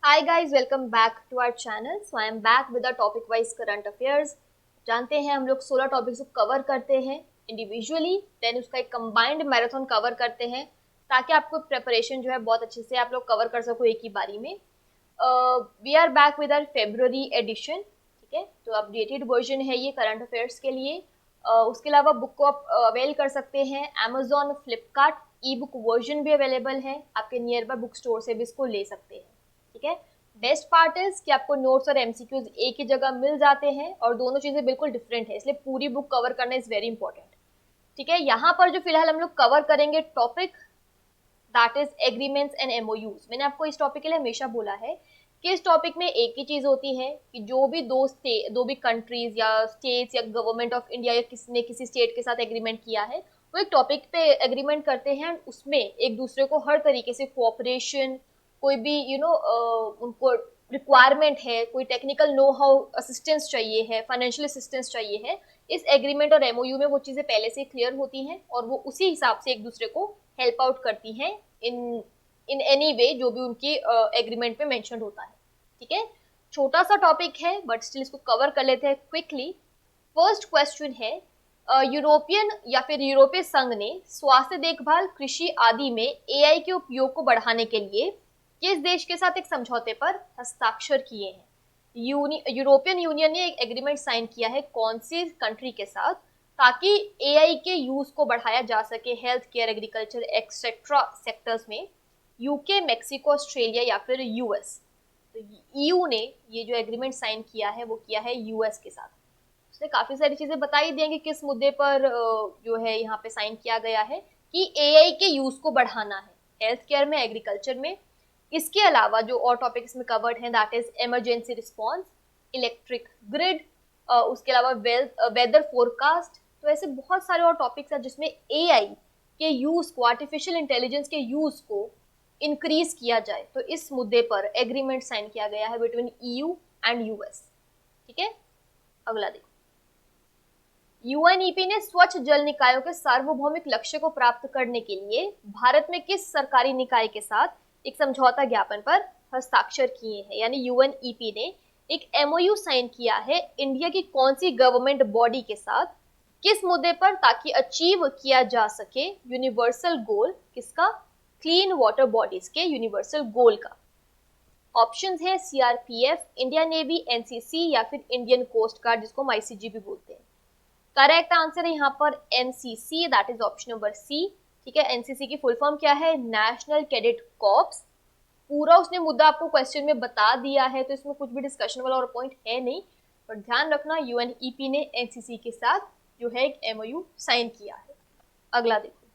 Hi guys, welcome back to our channel. So I am back with a topic wise current affairs. जानते हैं हम लोग 16 topics को cover करते हैं इंडिविजुअली, देन उसका एक कंबाइंड मैराथन कवर करते हैं ताकि आपको प्रिपरेशन जो है बहुत अच्छे से आप लोग कवर कर सको एक ही बारी में. We are back with our February edition. ठीक है, तो अपडेटेड वर्जन है ये करंट अफेयर्स के लिए. उसके अलावा बुक को आप अवेल कर सकते हैं अमेजॉन, फ्लिपकार्ट. ई बुक वर्जन भी अवेलेबल है, आपके नियर बाय बुक स्टोर से भी इसको ले सकते हैं. ठीक है, बेस्ट पार्ट इज कि आपको नोट्स और एमसीक्यूज एक ही जगह मिल जाते हैं और दोनों चीजें बिल्कुल डिफरेंट है, इसलिए पूरी बुक कवर करना इज वेरी इंपॉर्टेंट. ठीक है, यहाँ पर जो फिलहाल हम लोग कवर करेंगे topic that is agreements and MoUs. मैंने आपको इस टॉपिक के लिए हमेशा बोला है कि इस टॉपिक में एक ही चीज होती है कि जो भी दो भी कंट्रीज या स्टेट्स या गवर्नमेंट ऑफ इंडिया या किसी ने किसी स्टेट के साथ एग्रीमेंट किया है, वो एक टॉपिक पे एग्रीमेंट करते हैं, उसमें एक दूसरे को हर तरीके से कोऑपरेशन, कोई भी उनको रिक्वायरमेंट है, कोई टेक्निकल नो हाउ असिस्टेंस चाहिए है, फाइनेंशियल असिस्टेंस चाहिए है, इस एग्रीमेंट और एमओयू में वो चीजें पहले से क्लियर होती हैं और वो उसी हिसाब से एक दूसरे को हेल्प आउट करती हैं इन इन एनी वे जो भी उनकी एग्रीमेंट में मेंशन होता है. ठीक है, छोटा सा टॉपिक है बट स्टिल इसको कवर कर लेते हैं क्विकली. फर्स्ट क्वेश्चन है, यूरोपियन या फिर यूरोपीय संघ ने स्वास्थ्य देखभाल, कृषि आदि में एआई के उपयोग को बढ़ाने के लिए किस देश के साथ एक समझौते पर हस्ताक्षर किए हैं? यूरोपियन यूनियन ने एक एग्रीमेंट साइन किया है कौन सी कंट्री के साथ, ताकि एआई के यूज को बढ़ाया जा सके health care, agriculture etcetera sectors में? यूके, मेक्सिको, ऑस्ट्रेलिया या फिर यूएस? तो ईयू ने ये जो एग्रीमेंट साइन किया है वो किया है यूएस के साथ. उसने काफी सारी चीजें बताई दी कि किस मुद्दे पर जो है यहाँ पे साइन किया गया है कि एआई के यूज को बढ़ाना है हेल्थ केयर में, एग्रीकल्चर में. इसके अलावा जो और टॉपिक्स में कवर्ड हैं that is emergency response, electric grid, उसके अलावा वेदर फोरकास्ट. तो ऐसे बहुत सारे और टॉपिक्स हैं जिसमें एआई के यूज को, आर्टिफिशियल इंटेलिजेंस के यूज को इंक्रीज किया जाए. तो इस मुद्दे पर एग्रीमेंट साइन किया गया है बिटवीन ईयू एंड यूएस. ठीक है, अगला देखो. यूएनईपी ने स्वच्छ जल निकायों के सार्वभौमिक लक्ष्य को प्राप्त करने के लिए भारत में किस सरकारी निकाय के साथ एक समझौता ज्ञापन पर हस्ताक्षर किए हैं? यानी यूएनईपी ने एक एमओयू साइन किया है इंडिया की कौन सी गवर्नमेंट बॉडी के साथ, किस मुद्दे पर, ताकि अचीव किया जा सके यूनिवर्सल गोल किसका? क्लीन वाटर बॉडीज के यूनिवर्सल गोल का. ऑप्शंस है सीआरपीएफ, इंडियन नेवी, एनसीसी या फिर इंडियन कोस्ट गार्ड जिसको हम आईसीजी भी बोलते हैं. करेक्ट आंसर है यहाँ पर NCC, that is option number C. ठीक है, एनसीसी की फुल फॉर्म क्या है? National cadet corps. पूरा उसने मुद्दा आपको क्वेश्चन में बता दिया है तो इसमें कुछ भी डिस्कशन वाला और पॉइंट है नहीं, पर ध्यान रखना यूएनईपी ने एनसीसी के साथ जो है एक एमओयू साइन किया है. अगला देखो.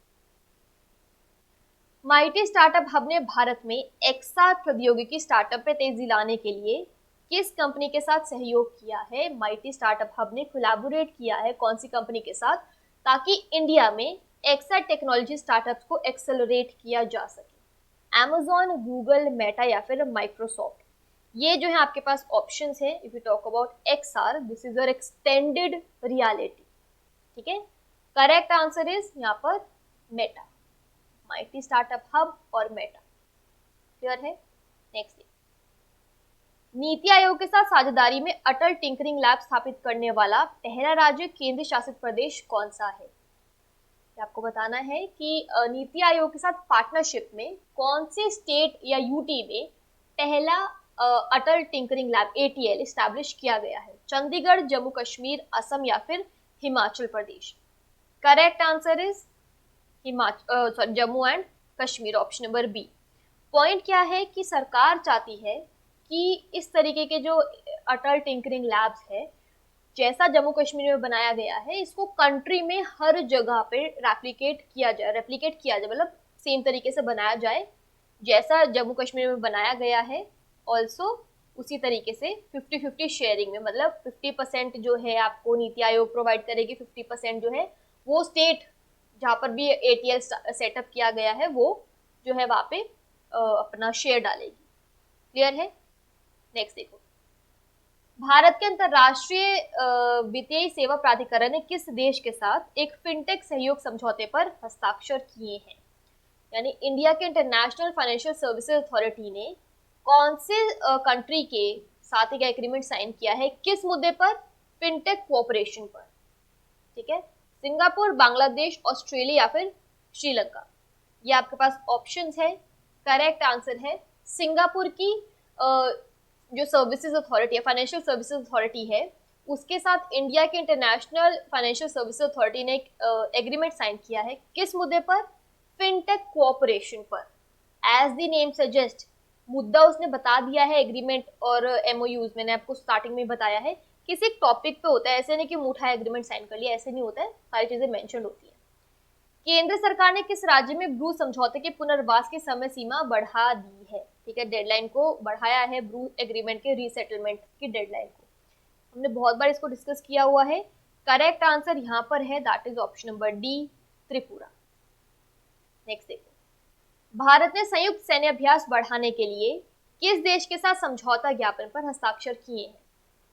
माइटी स्टार्टअप हब ने भारत में एक्सआर प्रौद्योगिकी स्टार्टअप पे तेजी लाने के लिए किस कंपनी के साथ सहयोग किया है? माइटी स्टार्टअप हब ने कोलैबोरेट किया है कौन सी कंपनी के साथ, ताकि इंडिया में एक्सआर टेक्नोलॉजी स्टार्टअप्स को एक्सेलरेट किया जा सके? Amazon, गूगल, मेटा या फिर माइक्रोसॉफ्ट? ये जो है आपके पास ऑप्शंस है. If you talk about XR, this is your extended reality. ठीक है, करेक्ट आंसर इज यहाँ पर मेटा, माइटी स्टार्टअप हब और मेटा. क्लियर है? नेक्स्ट, नीति आयोग के साथ साझेदारी में अटल टिंकरिंग लैब स्थापित करने वाला पहला राज्य केंद्र शासित प्रदेश कौन सा है? आपको बताना है कि नीति आयोग के साथ पार्टनरशिप में कौन से स्टेट या यूटी में पहला Atal tinkering lab ATL establish किया गया है? चंडीगढ़, जम्मू कश्मीर, असम या फिर Himachal Pradesh? Correct answer is Jammu and Kashmir, option number B. Point क्या है कि सरकार चाहती है कि इस तरीके के जो अटल टिंकरिंग लैब्स है जैसा जम्मू कश्मीर में बनाया गया है, इसको कंट्री में हर जगह पे रेप्लिकेट किया जाए, मतलब सेम तरीके से बनाया जाए जैसा जम्मू कश्मीर में बनाया गया है. ऑल्सो उसी तरीके से 50-50 शेयरिंग में, मतलब 50% जो है आपको नीति आयोग प्रोवाइड करेगी, 50% जो है वो स्टेट जहाँ पर भी एटीएल सेटअप किया गया है वो जो है वहाँ पे अपना शेयर डालेगी. क्लियर है? नेक्स्ट देखो. भारत के अंतरराष्ट्रीय वित्तीय सेवा प्राधिकरण ने किस देश के साथ एक फिनटेक सहयोग समझौते पर हस्ताक्षर किए हैं? यानी इंडिया के इंटरनेशनल फाइनेंशियल सर्विसेज अथॉरिटी ने कौन से कंट्री के साथ एक एग्रीमेंट साइन किया है, किस मुद्दे पर? फिनटेक कोऑपरेशन पर, ठीक है। सिंगापुर, बांग्लादेश, ऑस्ट्रेलिया या फिर श्रीलंका। ये आपके पास ऑप्शंस है। करेक्ट आंसर है सिंगापुर की जो सर्विसेज अथॉरिटी है, फाइनेंशियल सर्विसेज अथॉरिटी है, उसके साथ इंडिया के इंटरनेशनल फाइनेंशियल सर्विसेज अथॉरिटी ने एक एग्रीमेंट साइन किया है। किस मुद्दे पर? फिनटेक कोऑपरेशन पर। एज द नेम सजेस्ट, मुद्दा उसने बता दिया है। एग्रीमेंट और एमओयूज मैंने आपको स्टार्टिंग में बताया है, किसी एक टॉपिक पे होता है, ऐसे नहीं कि मुठा एग्रीमेंट साइन कर लिया, ऐसे नहीं होता है, सारी चीजें मेंशन होती है। केंद्र सरकार ने किस राज्य में ब्रू समझौते के पुनर्वास की समय सीमा बढ़ा दी है? ठीक है, डेडलाइन को बढ़ाया है, ब्रू एग्रीमेंट के रीसेटलमेंट की डेडलाइन को। हमने बहुत बार इसको डिस्कस किया हुआ है। करेक्ट आंसर यहाँ पर है, that is option number D, Tripura. Next देखो, भारत ने संयुक्त सैन्य अभ्यास बढ़ाने के लिए किस देश के साथ समझौता ज्ञापन पर हस्ताक्षर किए हैं?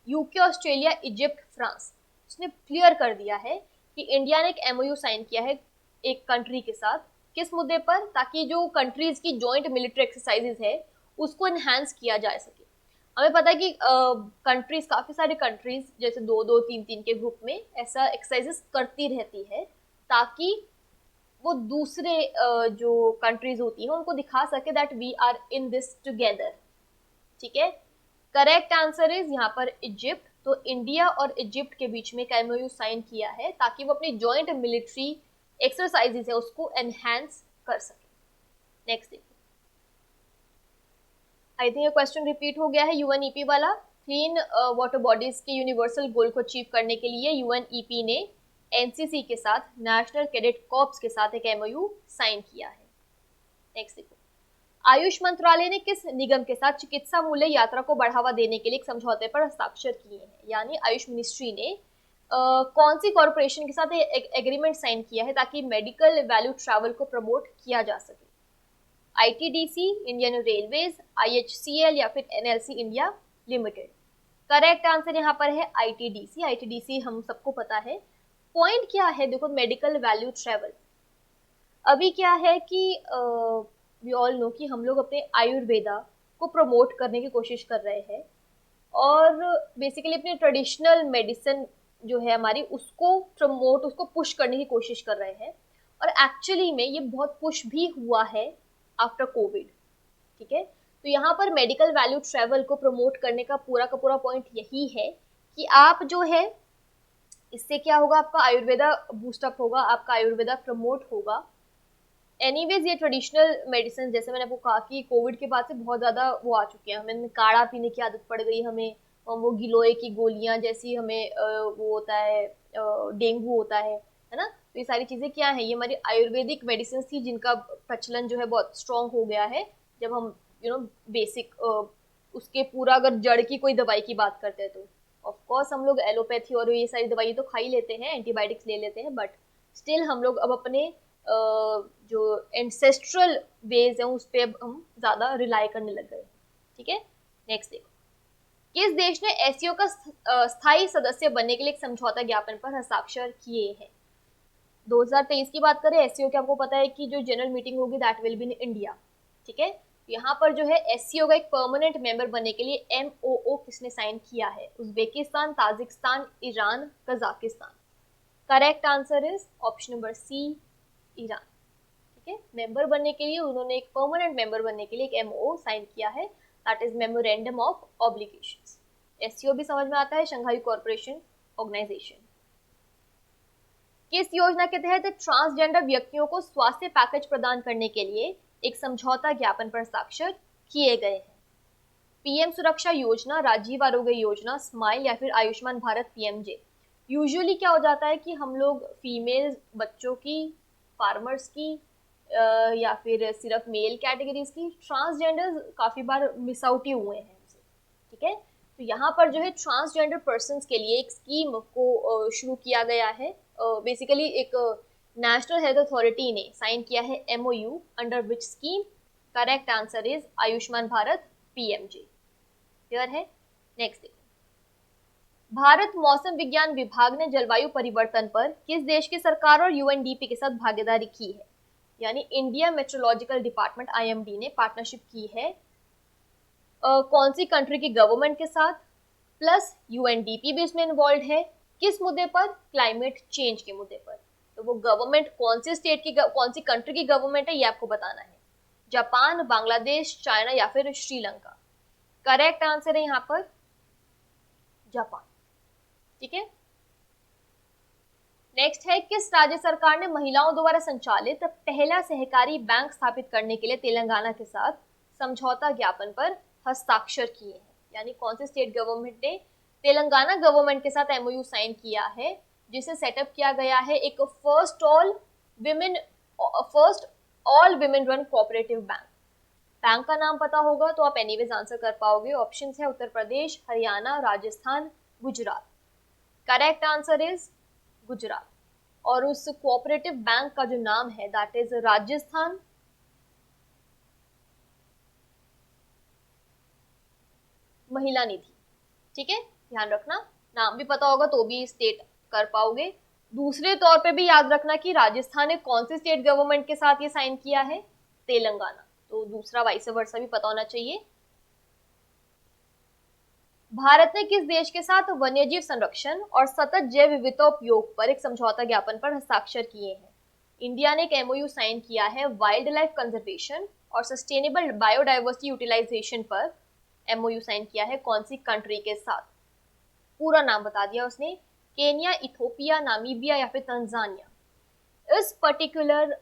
UK, Australia, Egypt, France. उसने क्लियर कर दिया है कि इंडिया ने एक एमओयू साइन किया है एक कंट्री के साथ। किस मुद्दे पर? ताकि जो कंट्रीज की जॉइंट मिलिट्री एक्सरसाइजेज है उसको एनहांस किया जा सके। हमें पता है कि कंट्रीज, काफी सारी कंट्रीज जैसे 2-2, 3-3 के ग्रुप में ऐसा एक्सरसाइजेस करती रहती है, ताकि वो दूसरे जो कंट्रीज होती हैं उनको दिखा सके that we are in this together, ठीक है। करेक्ट आंसर इज यहाँ पर इजिप्ट। तो इंडिया और इजिप्ट के बीच में एक एमओयू साइन किया है ताकि वो अपनी जॉइंट मिलिट्री एक्सरसाइजेस है उसको एनहांस कर सके। नेक्स्ट देखिए, आई थिंक ये क्वेश्चन रिपीट हो गया है, यूएनईपी वाला। क्लीन वाटर बॉडीज के यूनिवर्सल गोल को अचीव करने के लिए यूएनईपी ने एनसीसी के साथ, नेशनल कैडेट कॉर्प्स के साथ एक एमओयू साइन किया है। नेक्स्ट देखो, आयुष मंत्रालय ने किस निगम के साथ चिकित्सा मूल्य यात्रा को बढ़ावा देने के लिए एक समझौते पर हस्ताक्षर किए हैं? यानी आयुष मिनिस्ट्री ने कौन सी कॉर्पोरेशन के साथ एक एग्रीमेंट साइन किया है ताकि मेडिकल वैल्यू ट्रैवल को प्रमोट किया जा सके? आईटीडीसी, इंडियन रेलवेज, आईएचसीएल या फिर NLC India limited. Correct answer यहाँ पर है आईटीडीसी। आईटीडीसी हम सबको पता है। पॉइंट क्या है देखो, मेडिकल वैल्यू ट्रैवल। अभी क्या है कि वी ऑल नो कि हम लोग अपने आयुर्वेदा को प्रमोट करने की कोशिश कर रहे हैं और बेसिकली अपनी ट्रेडिशनल मेडिसिन जो है हमारी उसको प्रमोट, उसको पुश करने की कोशिश कर रहे हैं। और एक्चुअली में ये बहुत पुश भी हुआ है आफ्टर कोविड, ठीक है। तो यहाँ पर मेडिकल वैल्यू ट्रैवल को प्रमोट करने का पूरा पॉइंट यही है कि आप जो है, इससे क्या होगा, आपका आयुर्वेदा बूस्टअप होगा, आपका आयुर्वेदा प्रमोट होगा। एनीवेज ये ट्रेडिशनल मेडिसिन, जैसे मैंने आपको कहा कि कोविड के बाद से बहुत ज़्यादा वो आ चुके हैं, हमें काढ़ा पीने की आदत पड़ गई, हमें वो गिलोय की गोलियां जैसी हमें वो होता है, डेंगू होता है ना। तो ये सारी चीज़ें क्या है, ये हमारी आयुर्वेदिक मेडिसिन थी जिनका प्रचलन जो है बहुत स्ट्रॉन्ग हो गया है। जब हम बेसिक उसके पूरा अगर जड़ की कोई दवाई की बात करते हैं तो ऑफकोर्स हम लोग एलोपैथी और ये सारी दवाई तो खा ही लेते हैं, एंटीबायोटिक्स ले लेते हैं, बट स्टिल हम लोग अब अपने जो एंसेस्ट्रल वेज है उस पर अब हम ज्यादा रिलाई करने लग गए, ठीक है। नेक्स्ट देखो, किस देश ने एससीओ का स्थायी सदस्य बनने के लिए एक समझौता ज्ञापन पर हस्ताक्षर किए हैं? 2023 की बात करें, एससीओ की आपको पता है कि जो जनरल मीटिंग होगी that will be in India, ठीक है। यहाँ पर जो है एससीओ का एक परमानेंट मेंबर बनने के लिए एमओओ किसने साइन किया है? Uzbekistan, Tajikistan, Iran, Kazakhstan. Correct answer is option number C, Iran, ठीक है। मेंबर बनने के लिए उन्होंने एक परमानेंट मेंबर बनने के लिए एक एमओ साइन किया है, that is memorandum of obligations. SCO भी समझ में आता है, शंघाई कॉर्पोरेशन ऑर्गेनाइजेशन। किस योजना के तहत ट्रांसजेंडर व्यक्तियों को स्वास्थ्य पैकेज प्रदान करने के लिए एक समझौता ज्ञापन पर हस्ताक्षर किए गए हैं? पीएम सुरक्षा योजना, राजीव आरोग्य योजना, स्माइल या फिर आयुष्मान भारत पीएमजे। यूजुअली क्या हो जाता है कि हम लोग फीमेल बच्चों की, फार्मर्स की या फिर सिर्फ मेल कैटेगरीज की, ट्रांसजेंडर काफी बार मिस आउट ही हुए हैं हमसे, ठीक है। तो यहाँ पर जो है ट्रांसजेंडर पर्सन्स के लिए एक स्कीम को शुरू किया गया है। बेसिकली एक नेशनल हेल्थ अथॉरिटी ने साइन किया है MOU, under which scheme? Correct answer is Ayushman Bharat PMJ. Clear है? नेक्स्ट देखो, भारत मौसम विज्ञान विभाग ने जलवायु परिवर्तन पर किस देश की सरकार और यूएनडीपी के साथ भागीदारी की है? यानी इंडिया मेट्रोलॉजिकल डिपार्टमेंट आईएमडी ने पार्टनरशिप की है कौन सी कंट्री की गवर्नमेंट के साथ, प्लस यूएनडीपी भी उसमें इन्वॉल्व है, किस मुद्दे पर, क्लाइमेट चेंज के मुद्दे पर। तो वो गवर्नमेंट कौन सी स्टेट की, कौन सी कंट्री की गवर्नमेंट है ये आपको बताना है। जापान, बांग्लादेश, चाइना या फिर श्रीलंका। करेक्ट आंसर है यहाँ पर जापान। ठीक है, नेक्स्ट है, किस राज्य सरकार ने महिलाओं द्वारा संचालित पहला सहकारी बैंक स्थापित करने के लिए तेलंगाना के साथ समझौता ज्ञापन पर हस्ताक्षर किए हैं? यानी कौन से स्टेट गवर्नमेंट ने तेलंगाना गवर्नमेंट के साथ एमओयू साइन किया है, जिसे सेटअप किया गया है एक first all women run cooperative bank. Bank का नाम पता होगा तो आप एनीवेज आंसर कर पाओगे। ऑप्शंस है Uttar Pradesh, Haryana, Rajasthan, Gujarat. Correct answer is Gujarat. और उस कोऑपरेटिव बैंक का जो नाम है दैट इज राजस्थान महिला निधि। ठीक है, ध्यान रखना, नाम भी पता होगा तो भी स्टेट कर पाओगे। दूसरे तौर पे भी याद रखना कि राजस्थान ने कौन सी स्टेट गवर्नमेंट के साथ ये साइन किया है, तेलंगाना। तो दूसरा वाइस वर्सा भी पता होना चाहिए। भारत ने किस देश के साथ वन्यजीव संरक्षण और सतत जैव विविधता उपयोग पर एक समझौता ज्ञापन पर हस्ताक्षर किए हैं? इंडिया ने एक एमओयू साइन किया है वाइल्ड लाइफ कंजर्वेशन और सस्टेनेबल बायोडाइवर्सिटी यूटिलाइजेशन पर एमओयू साइन किया है कौन सी कंट्री के साथ? पूरा नाम बता दिया उसने, केन्या, इथोपिया, नामीबिया या फिर तंजानिया। इस पर्टिकुलर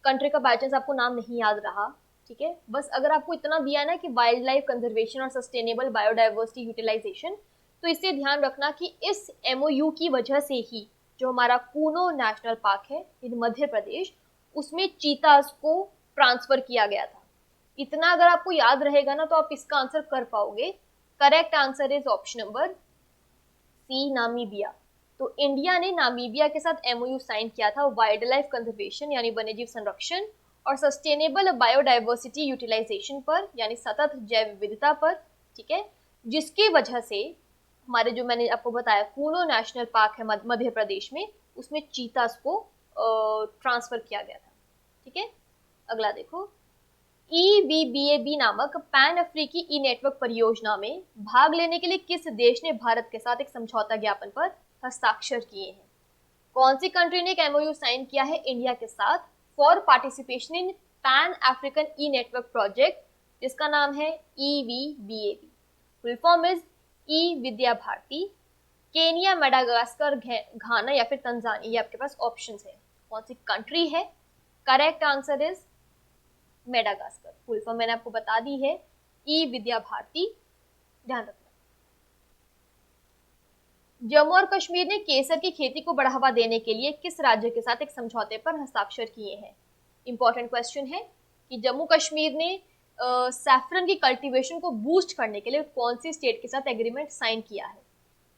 कंट्री का बाय चांस आपको नाम नहीं याद रहा, ठीक है, बस अगर आपको इतना दिया है ना कि वाइल्ड लाइफ कंजर्वेशन और सस्टेनेबल बायोडाइवर्सिटी यूटिलाइजेशन, तो इससे ध्यान रखना कि इस एमओयू की वजह से ही जो हमारा कूनो नेशनल पार्क है इन मध्य प्रदेश, उसमें चीतास को ट्रांसफर किया गया था। इतना अगर आपको याद रहेगा ना तो आप इसका आंसर कर पाओगे। Correct answer is option number C, Namibia. तो इंडिया ने नामीबिया के साथ एमओयू साइन किया था वाइल्ड लाइफ कंजर्वेशन यानी वन्यजीव संरक्षण और सस्टेनेबल बायोडाइवर्सिटी यूटिलाइजेशन पर यानी सतत जैव विविधता पर। ठीक है, जिसकी वजह से हमारे जो मैंने आपको बताया कूनो नेशनल पार्क है मध्य प्रदेश में, उसमें चीतास को ट्रांसफर किया गया था। ठीक है, अगला देखो, EVBAB नामक पैन अफ्रीकी ई नेटवर्क परियोजना में भाग लेने के लिए किस देश ने भारत के साथ एक समझौता ज्ञापन पर हस्ताक्षर किए हैं? कौन सी कंट्री ने एक एमओयू साइन किया है इंडिया के साथ for participation in pan African e network project, जिसका नाम है EVBAB। Full form is e Vidya Bharati. Kenya, Madagascar, Ghana या फिर तंजानिया, ये आपके पास ऑप्शंस है। कौन सी कंट्री है? Correct answer is Madagascar. Full form मैंने आपको बता दी है, ई विद्या भारती, ध्यान रखना। जम्मू और कश्मीर ने केसर की खेती को बढ़ावा देने के लिए किस राज्य के साथ एक समझौते पर हस्ताक्षर किए हैं? इंपॉर्टेंट क्वेश्चन है कि जम्मू कश्मीर ने सैफरन की कल्टीवेशन को बूस्ट करने के लिए कौन सी स्टेट के साथ एग्रीमेंट साइन किया है?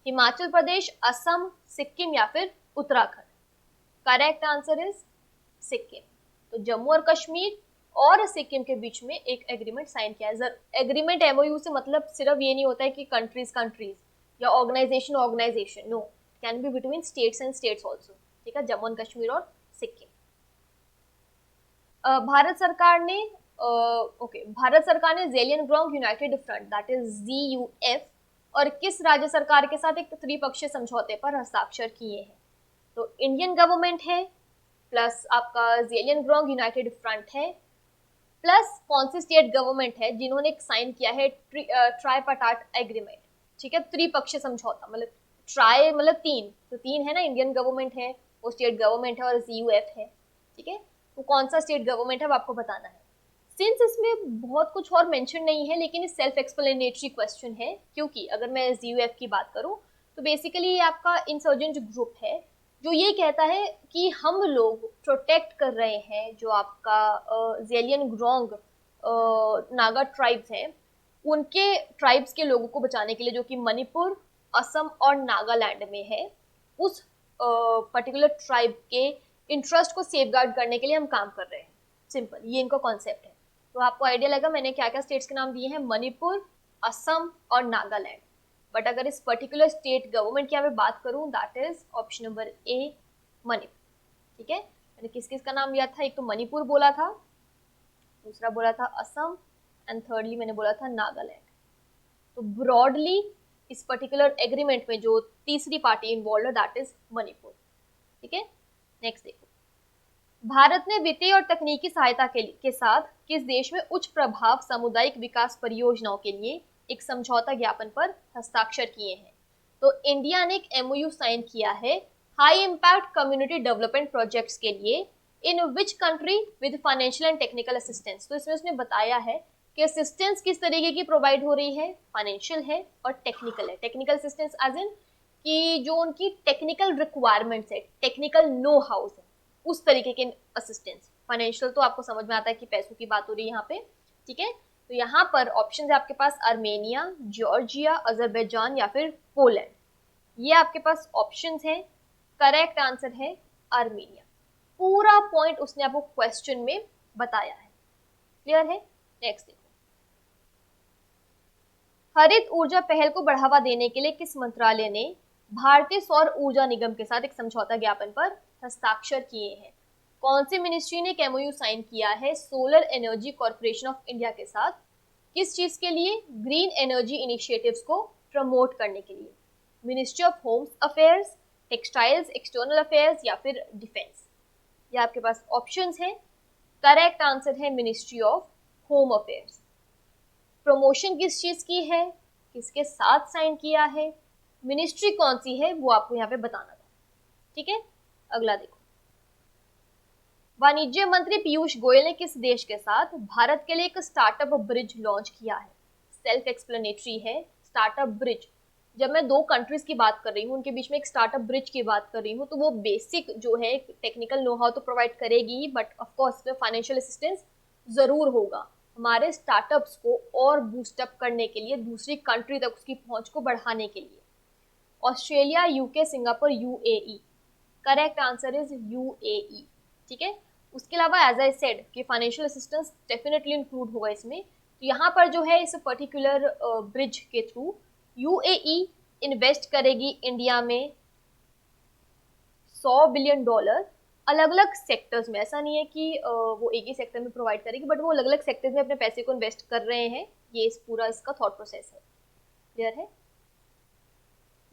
हिमाचल प्रदेश, असम, सिक्किम या फिर Uttarakhand. Correct answer is Sikkim. तो जम्मू और कश्मीर और सिक्किम के बीच में एक एग्रीमेंट साइन किया है। एग्रीमेंट एमओयू से मतलब सिर्फ ये नहीं होता है कि कंट्रीज या organisation, no, can be between states and states also. ठीक है, जम्मू एंड कश्मीर और सिक्किम। भारत सरकार ने Zeliangrong united front that is ZUF और किस राज्य सरकार के साथ एक त्रिपक्षीय समझौते पर हस्ताक्षर किए हैं? तो इंडियन गवर्नमेंट है, प्लस आपका ज़ेलियन ग्रोंग यूनाइटेड फ्रंट है, प्लस कौन सी स्टेट गवर्नमेंट है जिन्होंने साइन किया है ट्राइपार्टाइट एग्रीमेंट। ठीक है, त्रिपक्षीय समझौता, मतलब ट्राई मतलब तीन, तो तीन है ना, इंडियन गवर्नमेंट है, वो स्टेट गवर्नमेंट है और ZUF है। ठीक है, तो कौन सा स्टेट गवर्नमेंट है वो आपको बताना है। सिंस इसमें बहुत कुछ और मेंशन नहीं है लेकिन सेल्फ एक्सप्लेनेटरी क्वेश्चन है, क्योंकि अगर मैं ZUF की बात करूं तो बेसिकली ये आपका इंसर्जेंट ग्रुप है जो ये कहता है कि हम लोग प्रोटेक्ट कर रहे हैं जो आपका ज़ेलियन ग्रोंग नागा ट्राइब्स हैं, उनके ट्राइब्स के लोगों को बचाने के लिए जो कि मणिपुर, असम और नागालैंड में है, उस पर्टिकुलर ट्राइब के इंटरेस्ट को सेफगार्ड करने के लिए हम काम कर रहे हैं। सिंपल, ये इनका कॉन्सेप्ट है। तो आपको आइडिया लगा मैंने क्या क्या स्टेट्स के नाम दिए हैं, मणिपुर, असम और नागालैंड। बट अगर इस पर्टिकुलर स्टेट गवर्नमेंट की मैं बात करूं that is option number A, Manipur. ठीक है, मैंने किस किस का नाम लिया था, एक तो मणिपुर बोला था, दूसरा बोला था असम एंड थर्डली मैंने बोला था नागालैंड। तो ब्रॉडली इस पर्टिकुलर एग्रीमेंट में जो तीसरी पार्टी इन्वॉल्व है दैट इज मणिपुर। ठीक है, नेक्स्ट देखो, भारत ने वित्तीय और तकनीकी सहायता के साथ किस देश में उच्च प्रभाव सामुदायिक विकास परियोजनाओं के लिए एक समझौता ज्ञापन पर हस्ताक्षर किए हैं? तो इंडिया ने एक एमओयू साइन किया है high impact community development projects के लिए in which country with financial and technical assistance. तो इसमें उसने बताया है कि असिस्टेंस किस तरीके की प्रोवाइड हो रही है, फाइनेंशियल है और टेक्निकल है। टेक्निकल असिस्टेंस एज इन कि जो उनकी टेक्निकल रिक्वायरमेंट्स है, टेक्निकल नो हाउस है, उस तरीके के असिस्टेंस। फाइनेंशियल तो आपको समझ में आता है कि पैसों की बात हो रही है यहाँ पे। ठीक है, तो यहाँ पर ऑप्शन है आपके पास आर्मेनिया, जॉर्जिया, अजरबैजान या फिर पोलैंड। ये आपके पास ऑप्शंस हैं। करेक्ट आंसर है आर्मेनिया। पूरा पॉइंट उसने आपको क्वेश्चन में बताया है। क्लियर है? नेक्स्ट देखो, हरित ऊर्जा पहल को बढ़ावा देने के लिए किस मंत्रालय ने भारतीय सौर ऊर्जा निगम के साथ एक समझौता ज्ञापन पर हस्ताक्षर किए हैं? कौन सी मिनिस्ट्री ने एमओयू साइन किया है solar energy corporation of India के साथ? किस चीज के लिए? ग्रीन एनर्जी इनिशिएटिव्स को प्रमोट करने के लिए। Ministry of homes affairs, textiles, external affairs या फिर डिफेंस। ये आपके पास ऑप्शंस हैं। करेक्ट आंसर है ministry of home affairs. Promotion किस चीज की है, किसके साथ साइन किया है, मिनिस्ट्री कौन सी है, वो आपको यहाँ पे बताना था। ठीक है, अगला देखो, वाणिज्य मंत्री पीयूष गोयल ने किस देश के साथ भारत के लिए एक स्टार्टअप ब्रिज लॉन्च किया है? सेल्फ एक्सप्लेनेटरी है स्टार्टअप ब्रिज। जब मैं दो कंट्रीज की बात कर रही हूँ, उनके बीच में एक स्टार्टअप ब्रिज की बात कर रही हूँ, तो वो बेसिक जो है टेक्निकल नो हाउ तो प्रोवाइड करेगी, but of course financial assistance जरूर होगा हमारे स्टार्टअप्स को और बूस्टअप करने के लिए, दूसरी कंट्री तक उसकी पहुंच को बढ़ाने के लिए। Australia, UK, Singapore, UAE. Correct answer is UAE. ठीक है, उसके अलावा एज आई सेड कि फाइनेंशियल असिस्टेंस डेफिनेटली इंक्लूड होगा इसमें। तो यहाँ पर जो है इस पर्टिकुलर ब्रिज के थ्रू यूएई इन्वेस्ट करेगी इंडिया में $100 बिलियन अलग अलग सेक्टर्स में। ऐसा नहीं है कि वो एक ही सेक्टर में प्रोवाइड करेगी, बट वो अलग अलग सेक्टर्स में अपने पैसे को इन्वेस्ट कर रहे हैं। ये इस पूरा इसका थॉट प्रोसेस है। क्लियर है?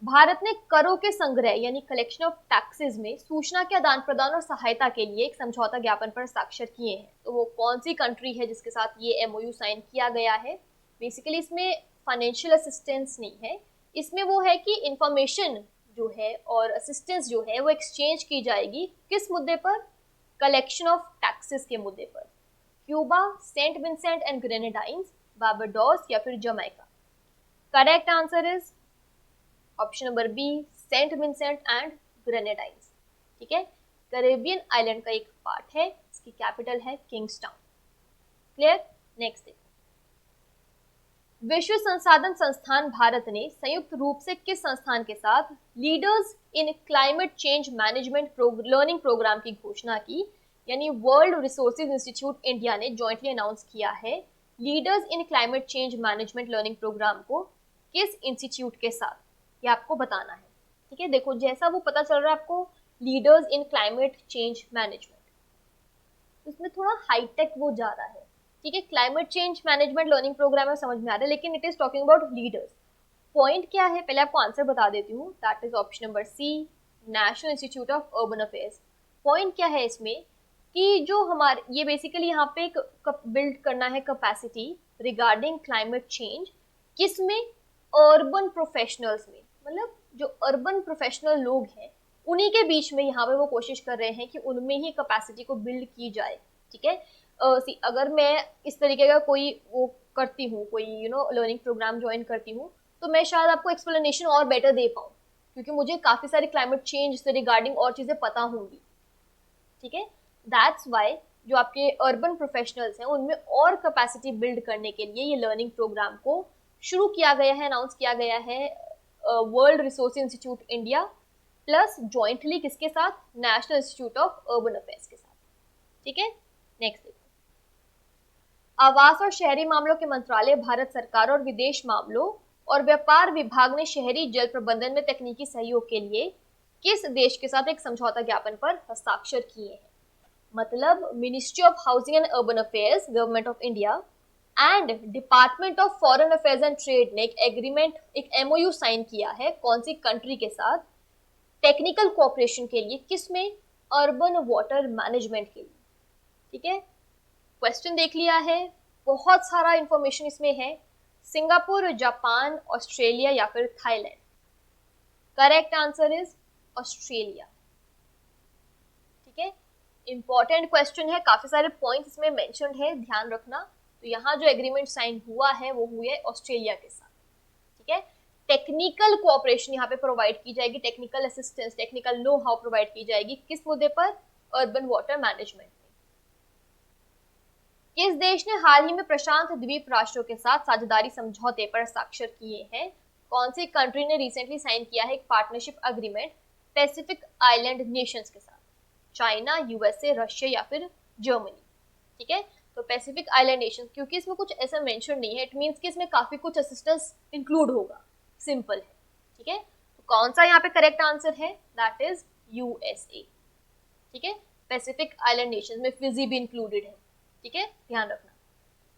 भारत ने करों के संग्रह यानी कलेक्शन ऑफ टैक्सेस में सूचना के आदान प्रदान और सहायता के लिए एक समझौता ज्ञापन पर हस्ताक्षर किए हैं। तो वो कौन सी कंट्री है जिसके साथ ये एमओयू साइन किया गया है? बेसिकली इसमें फाइनेंशियल असिस्टेंस नहीं है, इसमें वो है कि इंफॉर्मेशन जो है और असिस्टेंस जो है वो एक्सचेंज की जाएगी। किस मुद्दे पर? कलेक्शन ऑफ टैक्सेस के मुद्दे पर। Cuba, Saint Vincent and Grenadines, Barbados या फिर Jamaica. Correct answer is option number B, Saint Vincent and Grenadines. ठीक है, कैरेबियन आइलैंड का एक पार्ट है, इसकी कैपिटल है किंग्सटाउन। क्लियर? नेक्स्ट देखो, विश्व संसाधन संस्थान भारत ने संयुक्त रूप से किस संस्थान के साथ leaders in climate change management learning program की घोषणा की? यानी वर्ल्ड रिसोर्सेज इंस्टीट्यूट इंडिया ने जॉइंटली अनाउंस किया है leaders in climate change management learning program को किस इंस्टीट्यूट के साथ, ये आपको बताना है। ठीक है, देखो जैसा वो पता चल रहा है आपको leaders in climate change management, उसमें थोड़ा हाईटेक वो जा रहा है। ठीक है, climate change management learning program है, समझ में आ रहा है, लेकिन it is talking about leaders. Point क्या है, पहले आपको आंसर बता देती हूँ, that is option number C, national institute of urban affairs. Point क्या है इसमें कि जो हमारे ये बेसिकली यहाँ पे एक बिल्ड करना है कैपेसिटी रिगार्डिंग क्लाइमेट चेंज, किसमें? अर्बन प्रोफेशनल्स में। मतलब जो अर्बन प्रोफेशनल लोग हैं उन्हीं के बीच में यहाँ पे वो कोशिश कर रहे हैं कि उनमें ही कैपेसिटी को बिल्ड की जाए। ठीक है, अगर मैं इस तरीके का कोई वो करती हूँ, कोई लर्निंग प्रोग्राम ज्वाइन करती हूँ, तो मैं शायद आपको एक्सप्लेनेशन और बेटर दे पाऊँ, क्योंकि मुझे काफ़ी सारी क्लाइमेट चेंज से रिगार्डिंग और चीज़ें पता होंगी। ठीक है, दैट्स वाई जो आपके अर्बन प्रोफेशनल्स हैं उनमें और कैपेसिटी बिल्ड करने के लिए ये लर्निंग प्रोग्राम को शुरू किया गया है, अनाउंस किया गया है world resource institute India plus jointly किसके साथ? National institute of urban affairs के साथ। ठीक है, नेक्स्ट देखो, आवास और शहरी मामलों के मंत्रालय, भारत सरकार और विदेश मामलों और व्यापार विभाग ने शहरी जल प्रबंधन में तकनीकी सहयोग के लिए किस देश के साथ एक समझौता ज्ञापन पर हस्ताक्षर किए हैं? मतलब ministry of housing and urban affairs, government of India and department of foreign affairs and trade ने एक एग्रीमेंट, एक एमओयू साइन किया है कौन सी कंट्री के साथ, टेक्निकल कोऑपरेशन के लिए, किसमें, अर्बन वाटर मैनेजमेंट के लिए। ठीक है, क्वेश्चन देख लिया है, बहुत सारा इंफॉर्मेशन इसमें है। सिंगापुर, जापान, ऑस्ट्रेलिया या फिर Thailand. Correct answer is Australia. ठीक है, इंपॉर्टेंट क्वेश्चन है, काफी सारे पॉइंट्स इसमें मेंशन्ड है, ध्यान रखना। तो यहाँ जो एग्रीमेंट साइन हुआ है वो हुआ है ऑस्ट्रेलिया के साथ। ठीक है, टेक्निकल कोऑपरेशन यहाँ पे प्रोवाइड की जाएगी, technical assistance, technical know how provide की जाएगी, किस मुद्दे पर, अर्बन वाटर मैनेजमेंट। किस देश ने हाल ही में प्रशांत द्वीप राष्ट्रों के साथ साझेदारी समझौते पर हस्ताक्षर किए हैं? कौन सी कंट्री ने रिसेंटली साइन किया है एक partnership agreement Pacific island Nations के साथ? चाइना, यूएसए, रशिया या फिर जर्मनी। ठीक है, तो पैसिफिक आइलैंड नेशंस, क्योंकि इसमें कुछ ऐसा मेंशन नहीं है, इट मींस कि इसमें काफी कुछ असिस्टेंस इंक्लूड होगा, सिंपल है। ठीक है, तो कौन सा यहाँ पे करेक्ट आंसर है? That is USA. ठीक है, पैसिफिक आइलैंड नेशंस में फिजी भी इंक्लूडेड है। ठीक है, ध्यान रखना।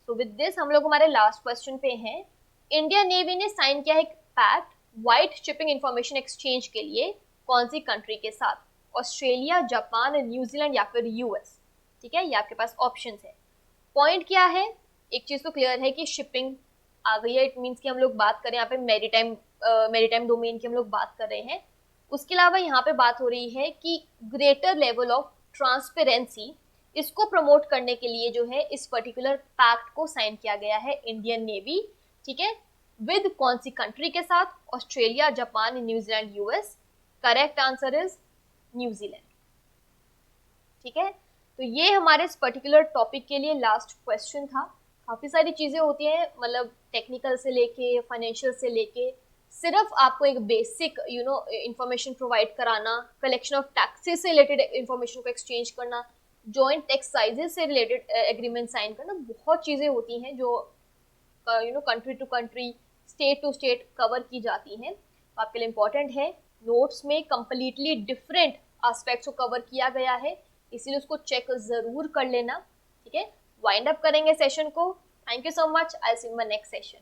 सो विद दिस हम लोग हमारे लास्ट क्वेश्चन पे हैं। इंडियन नेवी ने साइन किया है एक pact white shipping information exchange के लिए, कौन सी कंट्री के साथ? ऑस्ट्रेलिया, जापान, न्यूजीलैंड या फिर यूएस। ठीक है, ये आपके पास ऑप्शंस है। पॉइंट क्या है, एक चीज तो क्लियर है कि शिपिंग आ गई है, इट मीन्स कि हम लोग बात करें यहाँ पे मैरीटाइम डोमेन की हम लोग बात कर रहे हैं। उसके अलावा यहाँ पे बात हो रही है कि ग्रेटर लेवल ऑफ ट्रांसपेरेंसी, इसको प्रमोट करने के लिए जो है इस पर्टिकुलर पैक्ट को साइन किया गया है इंडियन नेवी। ठीक है, विद कौन सी कंट्री के साथ? Australia, Japan, New Zealand, US. Correct answer is New Zealand. ठीक है, तो ये हमारे इस पर्टिकुलर टॉपिक के लिए लास्ट क्वेश्चन था। काफी सारी चीजें होती हैं, मतलब टेक्निकल से लेके फाइनेंशियल से लेके, सिर्फ आपको एक बेसिक इंफॉर्मेशन प्रोवाइड कराना, कलेक्शन ऑफ टैक्सेस से रिलेटेड इंफॉर्मेशन को एक्सचेंज करना, जॉइंट एक्सरसाइजेस से रिलेटेड एग्रीमेंट साइन करना, बहुत चीजें होती हैं जो country to country, state to state cover की जाती हैं। तो आपके लिए इंपॉर्टेंट है, नोट्स में कंप्लीटली डिफरेंट एस्पेक्ट्स को कवर किया गया है, इसीलिए उसको चेक जरूर कर लेना। ठीक है, वाइंड अप करेंगे सेशन को। Thank you so much, I see you in my next session.